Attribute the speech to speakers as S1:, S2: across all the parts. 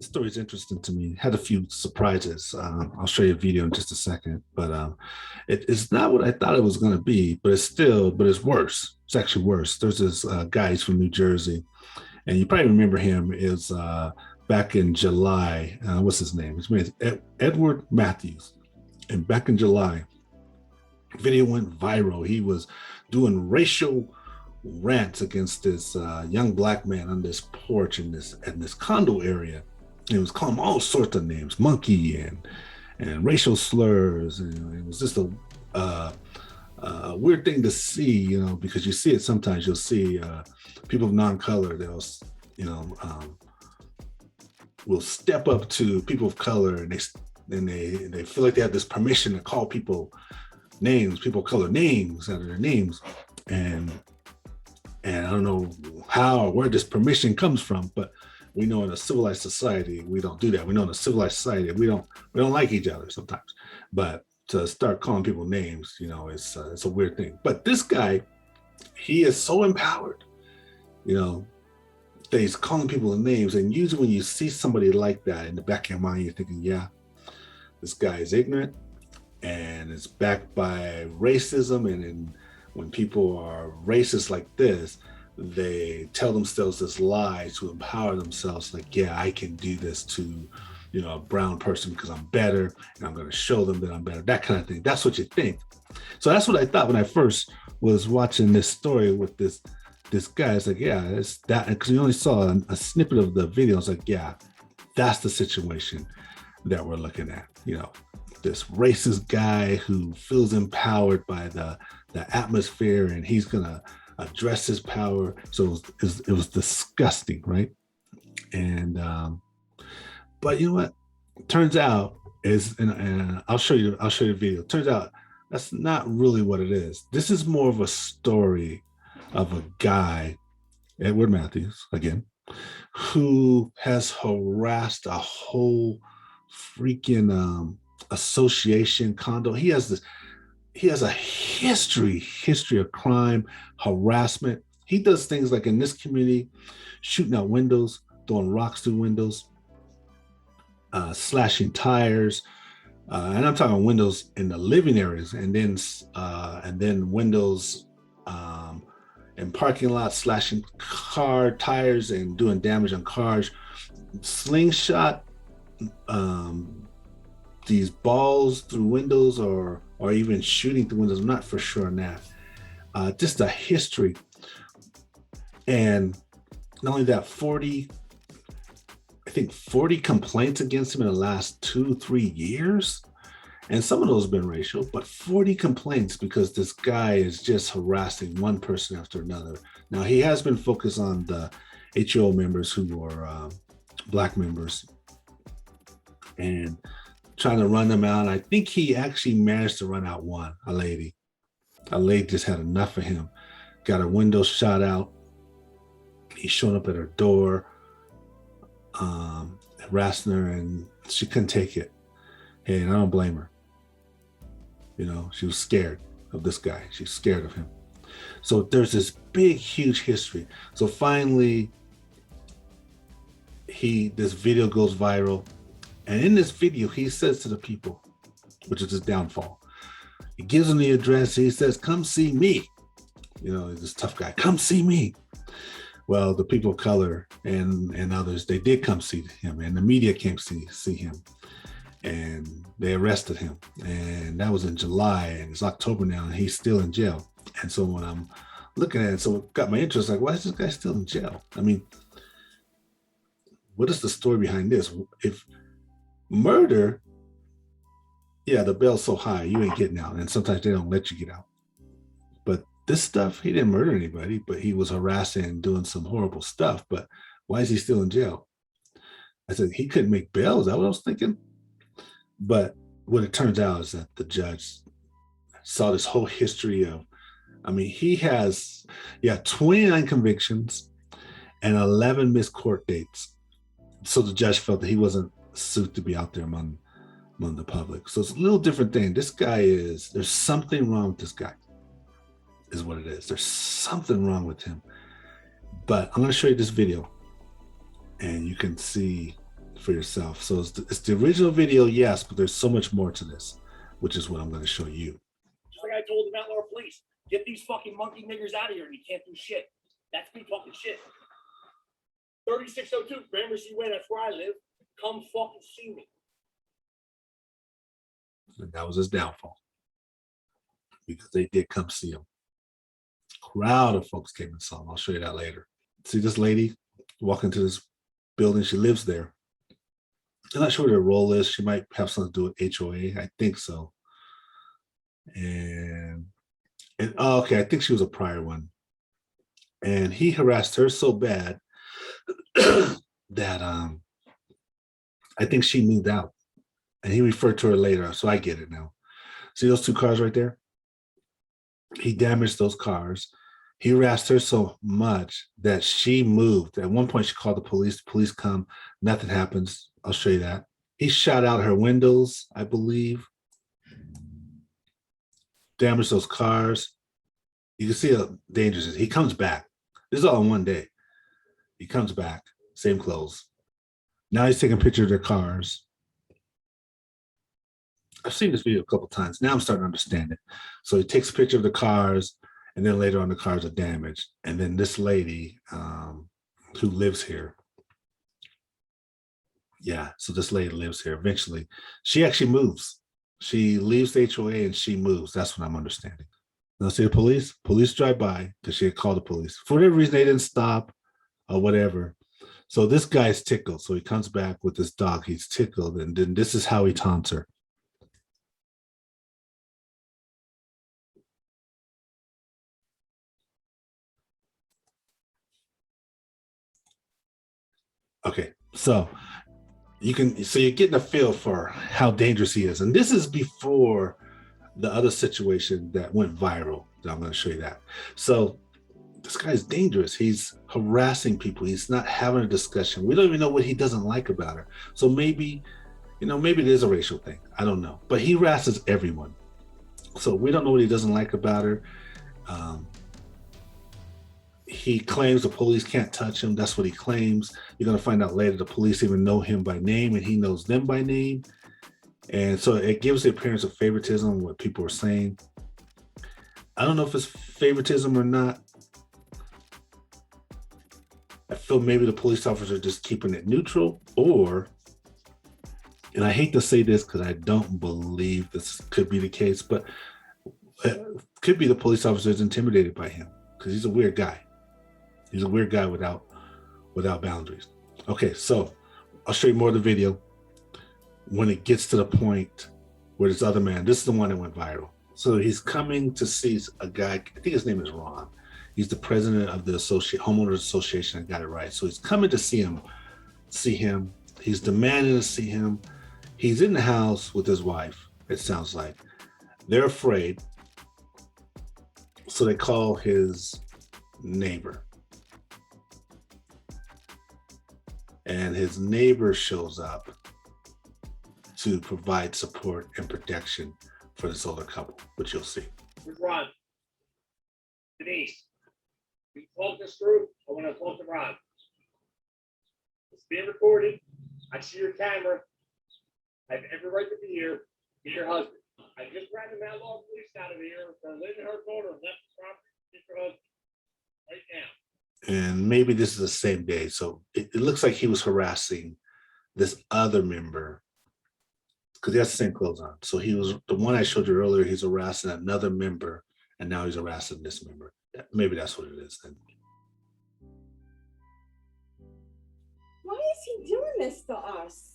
S1: story is interesting to me. Had a few surprises. I'll show you a video in just a second, but it's not what I thought it was going to be. But it's worse. It's actually worse. There's this guy. He's from New Jersey, and you probably remember him. Is back in July. What's his name? His name is Edward Matthews. And back in July, video went viral. He was doing racial rants against this young black man on this porch in this condo area. He was calling him all sorts of names, monkey and racial slurs. And it was just a weird thing to see, because you see it sometimes. You'll see people of non-color. They'll, will step up to people of color, and they feel like they have this permission to call people names, people of color names out of their names, and I don't know how or where this permission comes from, but we know in a civilized society we don't do that. We know in a civilized society we don't like each other sometimes, but to start calling people names, it's a weird thing. But this guy, he is so empowered, that he's calling people names. And usually when you see somebody like that, in the back of your mind, you're thinking, yeah, this guy is ignorant and it's backed by racism. And then when people are racist like this, they tell themselves this lie to empower themselves, like, yeah, I can do this to, a brown person because I'm better, and I'm going to show them that I'm better, that kind of thing. That's what you think. So that's what I thought when I first was watching this story with this guy. It's like, yeah, it's that, because you only saw a snippet of the video. It's like, yeah, that's the situation that we're looking at. This racist guy who feels empowered by the atmosphere, and he's going to address his power. So it was disgusting, right? And but you know what? Turns out and I'll show you the video. Turns out that's not really what it is. This is more of a story of a guy, Edward Mathews, again, who has harassed a whole freaking association condo. He has a history of crime, harassment. He does things like in this community, shooting out windows, throwing rocks through windows, slashing tires, and I'm talking windows in the living areas, and then windows in parking lots, slashing car tires and doing damage on cars, slingshot these balls through windows, or even shooting through windows. I'm not for sure on that. Just a history. And not only that, 40 complaints against him in the last 2-3 years. And some of those have been racial, but 40 complaints because this guy is just harassing one person after another. Now, he has been focused on the HO members who are black members and trying to run them out. I think he actually managed to run out one, a lady. A lady just had enough of him. Got her window shot out. He showed up at her door, harassing her, and she couldn't take it. And I don't blame her. She was scared of this guy. She's scared of him. So there's this big, huge history. So finally, this video goes viral. And in this video, he says to the people, which is his downfall, he gives them the address. He says, come see me. This tough guy, come see me. Well, the people of color and others, they did come see him, and the media came see him, and they arrested him. And that was in July, and it's October now, and he's still in jail. And so when I'm looking at it, so it got my interest, like, why is this guy still in jail? I mean, what is the story behind this? If murder, yeah, the bail's so high, you ain't getting out. And sometimes they don't let you get out. But this stuff, he didn't murder anybody, but he was harassing and doing some horrible stuff. But why is he still in jail? I said, he couldn't make bail. Is that what I was thinking? But what it turns out is that the judge saw this whole history of, he has 29 convictions and 11 missed court dates. So the judge felt that he wasn't suited to be out there among the public. So it's a little different thing. This guy there's something wrong with this guy, is what it is. There's something wrong with him. But I'm going to show you this video, and you can see for yourself. So it's the original video, yes, but there's so much more to this, which is what I'm going to show you.
S2: Just like I told the Mount Laurel police, get these fucking monkey niggers out of here and you can't do shit. That's me talking shit. 3602 Gramercy Way, that's where I live. Come fucking see me.
S1: And that was his downfall, because they did come see him. Crowd of folks came and saw him. I'll show you that later. See this lady walking to this building. She lives there. I'm not sure what her role is. She might have something to do with HOA. I think so. And oh, okay, I think she was a prior one. And he harassed her so bad that I think she moved out. And he referred to her later, so I get it now. See those two cars right there? He damaged those cars. He harassed her so much that she moved. At one point, she called the police. The police come. Nothing happens. I'll show you that. He shot out her windows, I believe. Damaged those cars. You can see how dangerous it is. He comes back. This is all in one day. He comes back, same clothes. Now he's taking pictures of their cars. I've seen this video a couple times. Now I'm starting to understand it. So he takes a picture of the cars, and then later on the cars are damaged. And then this lady who lives here. Yeah, so this lady lives here. Eventually, she actually moves. She leaves the HOA and she moves. That's what I'm understanding. Now see the police? Police drive by because she had called the police. For whatever reason, they didn't stop or whatever. So this guy's tickled. So he comes back with this dog. He's tickled. And then this is how he taunts her. Okay, so you're getting a feel for how dangerous he is. And this is before the other situation that went viral. I'm going to show you that. So this guy's dangerous. He's harassing people. He's not having a discussion. We don't even know what he doesn't like about her. So maybe it is a racial thing. I don't know. But he harasses everyone. So we don't know what he doesn't like about her. He claims the police can't touch him. That's what he claims. You're going to find out later the police even know him by name and he knows them by name. And so it gives the appearance of favoritism, what people are saying. I don't know if it's favoritism or not. I feel maybe the police officers are just keeping it neutral, or, and I hate to say this because I don't believe this could be the case, but it could be the police officer is intimidated by him because he's a weird guy. He's a weird guy without boundaries. Okay, so I'll show you more of the video when it gets to the point where this other man, this is the one that went viral. So he's coming to see a guy, I think his name is Ron. He's the president of the homeowners association. I got it right. So he's coming to see him. He's demanding to see him. He's in the house with his wife, it sounds like. They're afraid. So they call his neighbor. And his neighbor shows up to provide support and protection for this older couple, which you'll see.
S2: Where's Ron? Denise, we talk this through. I want to talk to Ron. It's being recorded. I see your camera. I have every right to be here. Get your husband. I just ran the Mount Laurel police out of here for leaving her daughter and left the property. Get your husband right now.
S1: And maybe this is the same day. So it looks like he was harassing this other member because he has the same clothes on. So he was the one I showed you earlier. He's harassing another member, and now he's harassing this member. Maybe that's what it is then.
S3: Why is he doing this to us?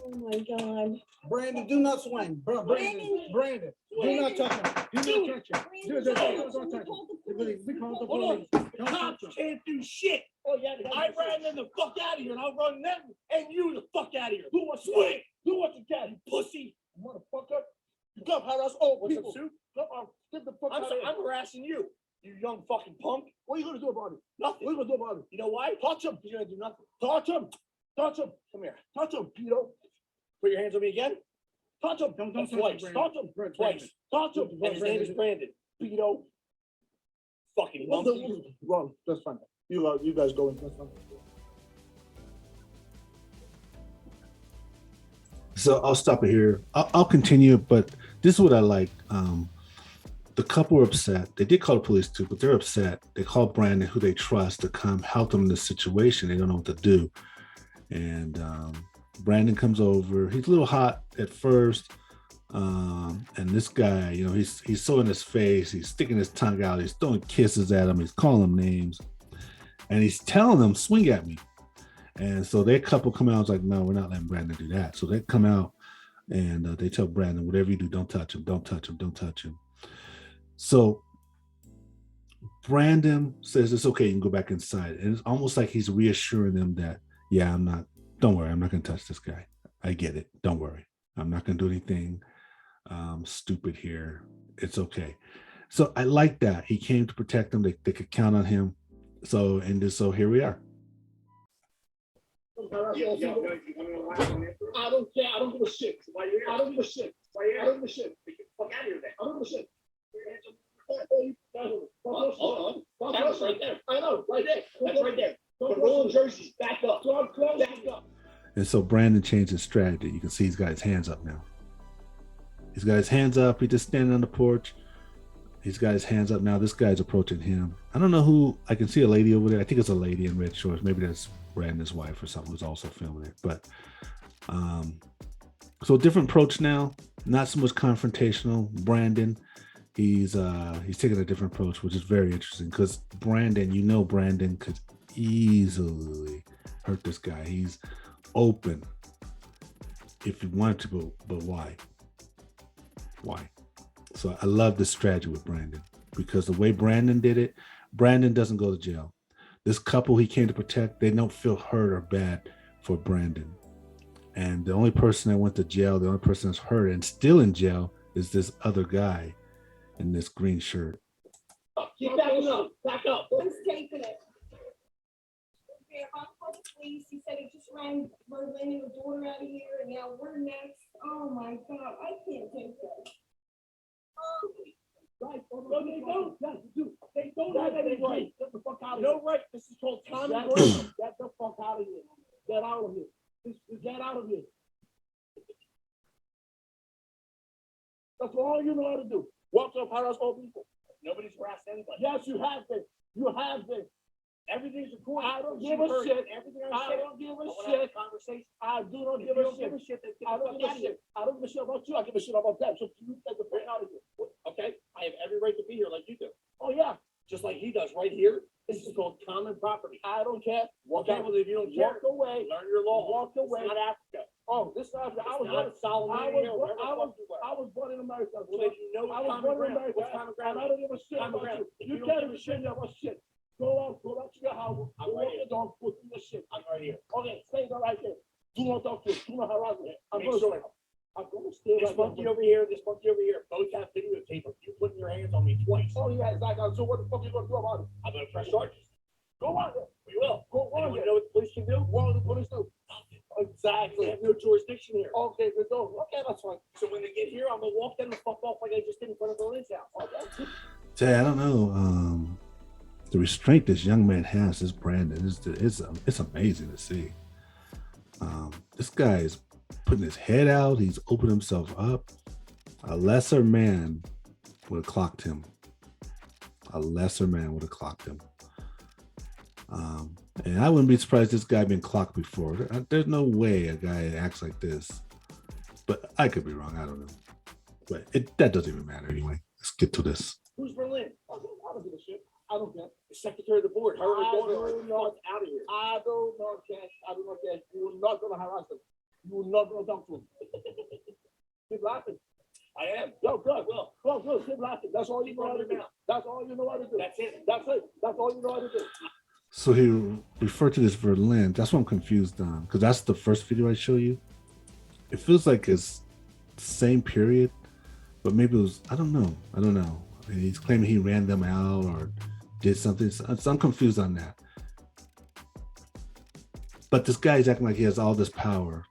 S3: Oh my God.
S4: Brandon, do not swing. Brandon, do not touch him. Do not touch him. Don't touch him. We call the police.
S2: The cops can't do shit. Oh, yeah, I ran them the fuck out of here, and I'll run them and you the fuck out of here. Who wants to swing? Who wants to
S4: harass all
S5: Want some
S4: people.
S5: soup?
S4: Come on, get the fuck
S5: I'm
S4: out
S5: sorry,
S4: of
S5: I'm
S4: here.
S5: harassing you, you young fucking punk.
S4: What are you gonna do about it?
S5: Nothing.
S4: What are you gonna do about it?
S5: You know why?
S4: Touch him.
S5: You're gonna do nothing.
S4: Touch him. Touch him.
S5: Come here.
S4: Touch him, Peter.
S5: Put your hands on me again.
S4: Touch him.
S5: Don't
S4: That's
S5: touch
S4: twice.
S5: him,
S4: Touch him.
S5: Twice.
S4: Touch him.
S5: And his name is Brandon.
S4: Peter.
S5: Fucking monkey.
S4: Wrong. That's fine. You guys go in. That's fine.
S1: So I'll stop it here. I'll continue, but this is what I like. The couple were upset. They did call the police too, but they're upset. They called Brandon, who they trust, to come help them in this situation. They don't know what to do. And Brandon comes over. He's a little hot at first. And this guy, you know, he's so in his face. He's sticking his tongue out. He's throwing kisses at him. He's calling him names. And he's telling them, swing at me. And so their couple come out and was like, no, we're not letting Brandon do that. So they come out and they tell Brandon, whatever you do, don't touch him, don't touch him, don't touch him. So Brandon says, it's okay, you can go back inside. And it's almost like he's reassuring them that, yeah, don't worry, I'm not going to touch this guy. I get it. Don't worry. I'm not going to do anything stupid here. It's okay. So I like that. He came to protect them. They could count on him. So here we are.
S2: You wanna know why I'm here?
S4: I don't care. I don't give a shit.
S2: Why you here?
S4: I don't give a shit.
S2: Why you
S4: I
S2: here?
S4: don't give a shit.
S2: Get the fuck out of here then.
S4: I don't give a shit.
S2: Hold on. Camera's right there.
S4: I know, right there.
S2: That's right there.
S4: Don't
S2: But rolling jerseys, back up.
S4: Back up.
S1: And so Brandon changed his strategy. You can see he's got his hands up now. He's got his hands up. He's just standing on the porch. He's got his hands up now. This guy's approaching him. I don't know who. I can see a lady over there. I think it's a lady in red shorts. Maybe that's Brandon's wife or something who's also filming it. But so different approach now. Not so much confrontational. Brandon, he's taking a different approach, which is very interesting because Brandon, you know, Brandon could easily hurt this guy. He's open if you wanted to, but why? Why? So I love this strategy with Brandon because the way Brandon did it, Brandon doesn't go to jail. This couple he came to protect, they don't feel hurt or bad for Brandon. And the only person that went to jail, the only person that's hurt and still in jail is this other guy in this green shirt.
S2: Keep backing up. Back up.
S3: Who's taking it? Okay, I'll call the police. He said he just ran Berlin and her daughter out of here, and now we're next. Oh my God, I can't take this.
S4: Right. No, they don't. Yes, you do. They don't have any right. Get the fuck out of here.
S5: No right. This is called common
S4: Get
S5: ground.
S4: the fuck out of here. Get out of here. Get out of here. That's all you know how to do. Walk up, harass all people.
S2: Nobody's harassed anybody.
S4: Yes, you have been. You have been.
S2: Everything's recorded.
S4: I don't give a shit.
S2: Everything
S4: I don't give a
S2: I wanna have
S4: shit.
S2: a conversation.
S4: I do not
S2: If
S4: give
S2: you
S4: a
S2: don't
S4: shit.
S2: give a shit, then get
S4: I
S2: the
S4: don't
S2: fuck
S4: give
S2: out
S4: a
S2: of here.
S4: shit. I don't give a shit about you. I give a shit about them. So you get the fuck out of here.
S2: Okay? I have every right to be here like you do.
S4: Oh yeah.
S2: Just like he does right here. This is called common property.
S4: I don't care.
S2: Okay, well, if you don't care,
S4: Walk away.
S2: learn your law.
S4: Walk away.
S2: It's not Africa.
S4: Oh, this is I
S2: It's
S4: was
S2: not Solomon
S4: I
S2: here,
S4: was
S2: wherever the
S4: I was
S2: fuck you were.
S4: I was born in America.
S2: Well, then you know
S4: I
S2: what's
S4: was
S2: common
S4: born in
S2: ground.
S4: America.
S2: What's common ground?
S4: And I don't give a shit
S2: Common
S4: about
S2: ground.
S4: you.
S2: If
S4: You
S2: you don't
S4: can't
S2: give a
S4: even shit about shit. Go out to your house.
S2: I'm
S4: Go
S2: right
S4: walk
S2: here.
S4: your dog. Go do your shit.
S2: I'm right here.
S4: Okay, stay there right there. Do not talk to me. Do not harass me. I'm
S2: Make
S4: gonna
S2: sure.
S4: I'm gonna stay
S2: This
S4: right
S2: monkey
S4: there.
S2: over here, this monkey over here, both have videotape of you putting your hands on me twice.
S4: Oh yeah, exactly. So what the fuck are you gonna do about it?
S2: I'm gonna press charges.
S4: Go on there.
S2: We will.
S4: Go
S2: And
S4: on
S2: you
S4: there.
S2: know what the police can do?
S4: What do the police do?
S2: We
S4: Exactly.
S2: have no jurisdiction here.
S4: Okay, they don't. Okay, that's fine.
S2: So when they get here, I'm gonna walk them the fuck off like I just did in front of Berlin's house. Okay?
S1: Say, I don't know. The restraint this young man has, this Brandon, it's amazing to see. This guy is putting his head out. He's opened himself up. A lesser man would have clocked him. A lesser man would have clocked him. And I wouldn't be surprised this guy been clocked before. There's no way a guy acts like this. But I could be wrong. I don't know. But that doesn't even matter anyway. Let's get to this.
S2: Who's Berlin?
S4: I don't give a shit. I don't care.
S2: The secretary of the board. Her and her
S4: I
S2: daughter
S4: do
S2: are the
S4: not-
S2: fuck out of here.
S4: I do not care. I do not care. You are not gonna harass them. You are not gonna talk to them. Keep laughing.
S2: I am.
S4: Yo, good.
S2: Will.
S4: Go, good. Keep laughing. That's all you
S2: Keep
S4: know how to
S2: running
S4: do.
S2: your mouth.
S4: That's all you know how to do.
S2: That's it.
S4: That's it. That's all you know how to do.
S1: So he referred to this Berlin. That's what I'm confused on, because that's the first video I show you. It feels like it's same period, but maybe it was, I don't know. And he's claiming he ran them out or did something. So I'm confused on that. But this guy's acting like he has all this power,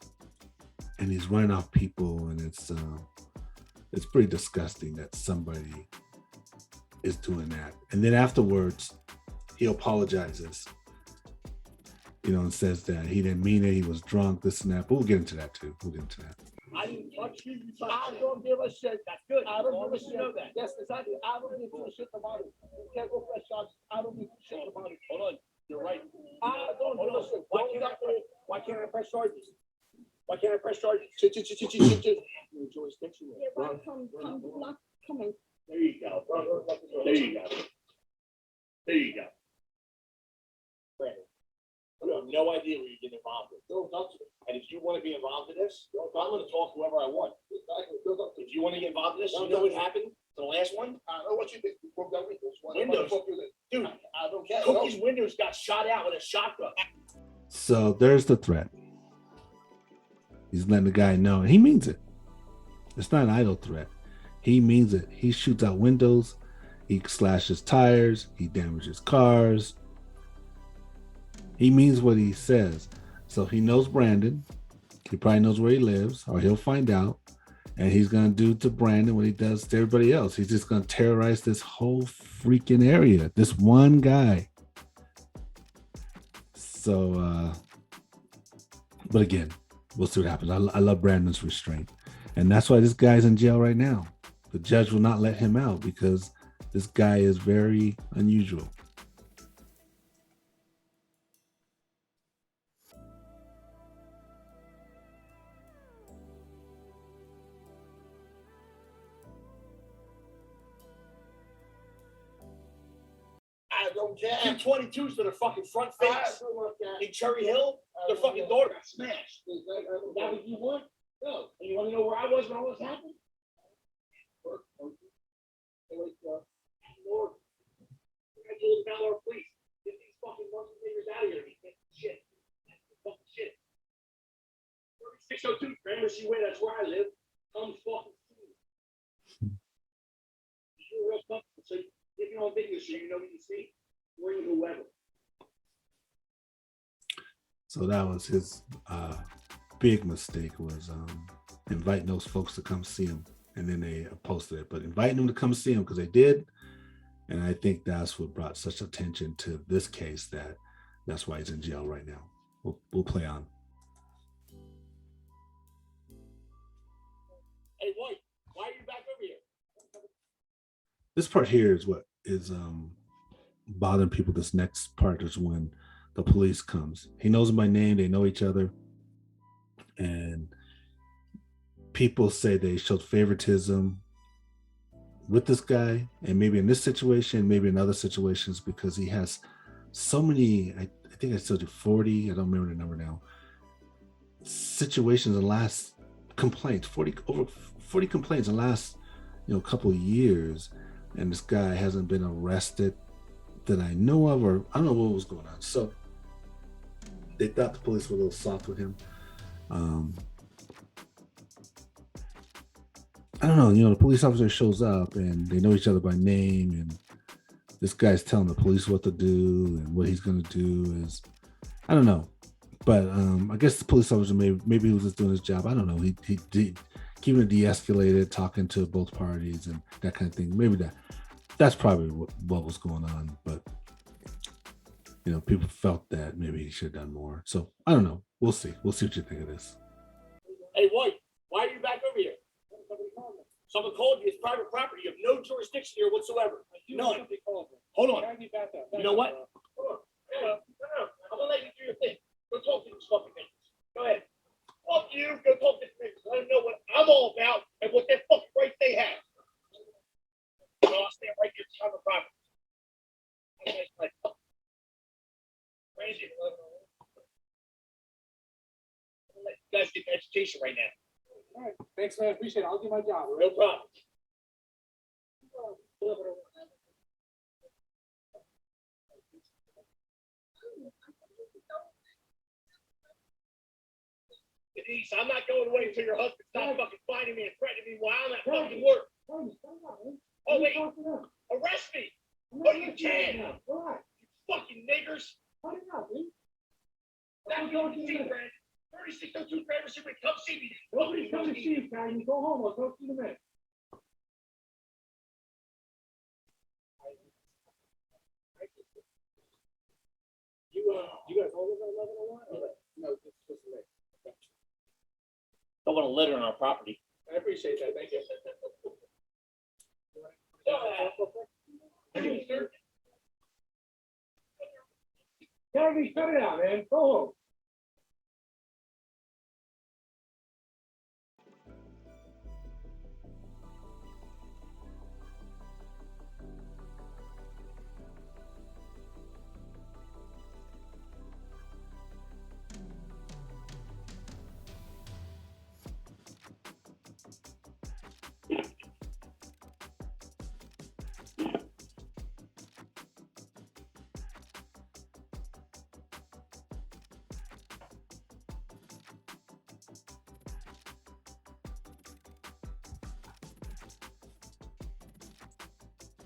S1: and he's running off people, and it's pretty disgusting that somebody is doing that. And then afterwards, he apologizes, and says that he didn't mean it, he was drunk, this and that. But we'll get into that too.
S5: I didn't touch you. I don't give a shit. That's good. I don't give a shit. Know that. Yes, exactly. I don't give a shit about it. You can't go press charges. I don't give a shit about it. Hold on. You're right. I don't give a shit. Why can't I press charges? Why can't I press charges? Your jurisdiction.
S3: Yeah, right, come, not coming.
S2: There you go. There you go. There you go.
S5: You have no idea what you're getting involved with. And if you want to be involved in this, I'm going to talk to whoever I want. If you want to get involved in this, you know what happened to the last one? I know what you did. You broke that window. Windows. Dude, I don't care. Cookie's windows got shot out with a shotgun.
S1: So there's the threat. He's letting the guy know, and he means it. It's not an idle threat. He means it. He shoots out windows. He slashes tires. He damages cars. He means what he says. So he knows Brandon. He probably knows where he lives, or he'll find out. And he's going to do to Brandon what he does to everybody else. He's just going to terrorize this whole freaking area. This one guy. So, but again, we'll see what happens. I love Brandon's restraint. And that's why this guy's in jail right now. The judge will not let him out because this guy is very unusual.
S5: I don't care. 222s to the fucking front face. In Cherry Hill, their fucking daughter got smashed. Is that what you want? No. And you want to know where I was when all this happened?
S2: Lord, I told the Valor police, get these fucking Muslim niggas out of here. They can't do shit. Fucking shit. 602, remember she went, that's where I live. Come fucking see me. You're real comfortable, so if you're on video, so you know what you see, bring whoever.
S1: So that was his big mistake, was inviting those folks to come see him. And then they posted it, but inviting them to come see him, because they did. And I think that's what brought such attention to this case, that's why he's in jail right now. We'll play on.
S5: Hey, White, why are you back over here?
S1: This part here is what is bothering people. This next part is when the police comes. He knows him by name. They know each other. And people say they showed favoritism with this guy, and maybe in this situation, maybe in other situations, because he has so many, I think I told you 40, I don't remember the number now, situations in the last complaints, over 40 complaints in the last couple of years, and this guy hasn't been arrested that I know of, or I don't know what was going on. So they thought the police were a little soft with him. I don't know, the police officer shows up and they know each other by name, and this guy's telling the police what to do, and what he's going to do is, I don't know. But I guess the police officer, maybe he was just doing his job. I don't know. He keeping it de-escalated, talking to both parties and that kind of thing. Maybe that's probably what was going on. But, people felt that maybe he should have done more. So I don't know. We'll see. We'll see what you think of this.
S5: Hey, White, why are you back over here? Someone called you. It's private property. You have no jurisdiction here whatsoever. None. Hold on. You know what? Hold on. I'm gonna let you do your thing. Go talk to these fucking niggas. Go ahead. Fuck you. Go talk to these niggas. Let them know what I'm all about and what their fucking rights they have. So I'll stand right here. It's private property. Crazy. Let you guys get an education right now.
S4: All right, thanks, man. Appreciate it. I'll do my job.
S5: No problem. Denise, I'm not going away until your husband stops fucking finding me and threatening me while I'm at fucking work.
S2: Nobody's coming to see you, Karen. You go home. I'll talk to you in a minute. You guys all live on 1101? No, it's just me.
S5: Don't want to litter on our property.
S2: I appreciate that. Thank you. Karen, cut it out, man. Go home.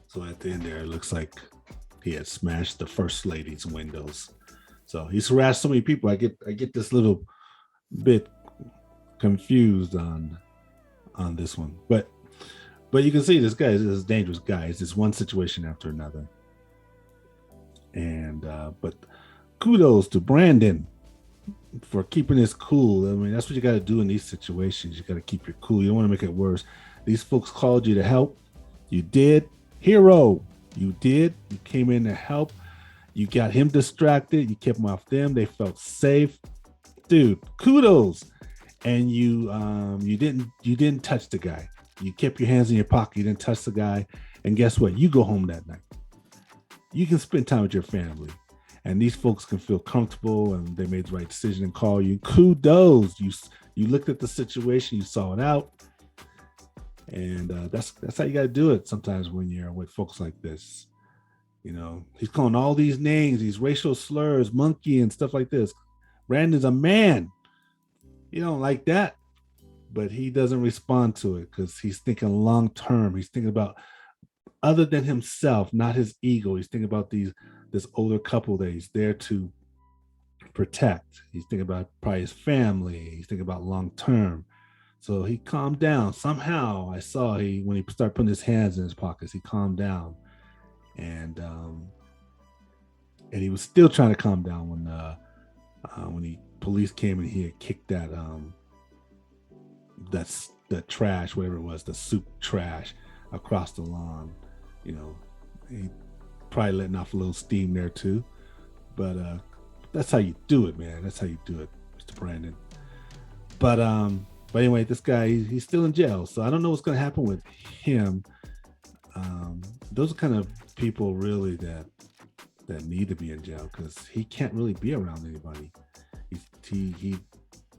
S1: So at the end there, it looks like he had smashed the first lady's windows. So he's harassed so many people. I get this little bit confused on this one, but you can see this guy is a dangerous guy. It's just one situation after another. And but kudos to Brandon for keeping his cool. I mean, that's what you got to do in these situations. You got to keep your cool. You don't want to make it worse. These folks called you to help. You did. Hero, you did. You came in to help. You got him distracted. You kept him off them. They felt safe. Dude, kudos. And you didn't touch the guy. You kept your hands in your pocket. You didn't touch the guy. And guess what? You go home that night. You can spend time with your family. And these folks can feel comfortable and they made the right decision and call you. Kudos. You looked at the situation. You saw it out. And that's how you got to do it sometimes when you're with folks like this. You know, he's calling all these names, these racial slurs, monkey and stuff like this. Brandon's a man. You don't like that, but he doesn't respond to it because he's thinking long term. He's thinking about other than himself, not his ego. He's thinking about this older couple that he's there to protect. He's thinking about probably his family. He's thinking about long term. So he calmed down. Somehow I saw when he started putting his hands in his pockets, he calmed down. And he was still trying to calm down when police came and he had kicked that trash, whatever it was, the soup trash across the lawn. You know, he probably letting off a little steam there too. But that's how you do it, man. That's how you do it, Mr. Brandon. But anyway, this guy, he's still in jail. So I don't know what's going to happen with him. Those are kind of people really that need to be in jail because he can't really be around anybody. He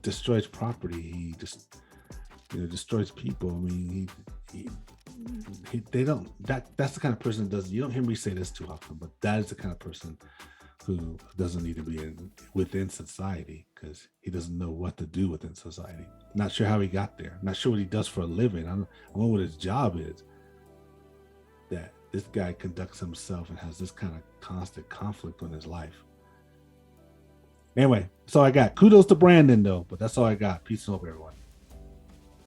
S1: destroys property. He just destroys people. I mean, that's the kind of person that doesn't. You don't hear me say this too often, but that is the kind of person who doesn't need to be within society because he doesn't know what to do within society. Not sure how he got there. Not sure what he does for a living. I don't know what his job is. That this guy conducts himself and has this kind of constant conflict in his life. Anyway, that's all I got. Kudos to Brandon though, but that's all I got. Peace and hope, everyone.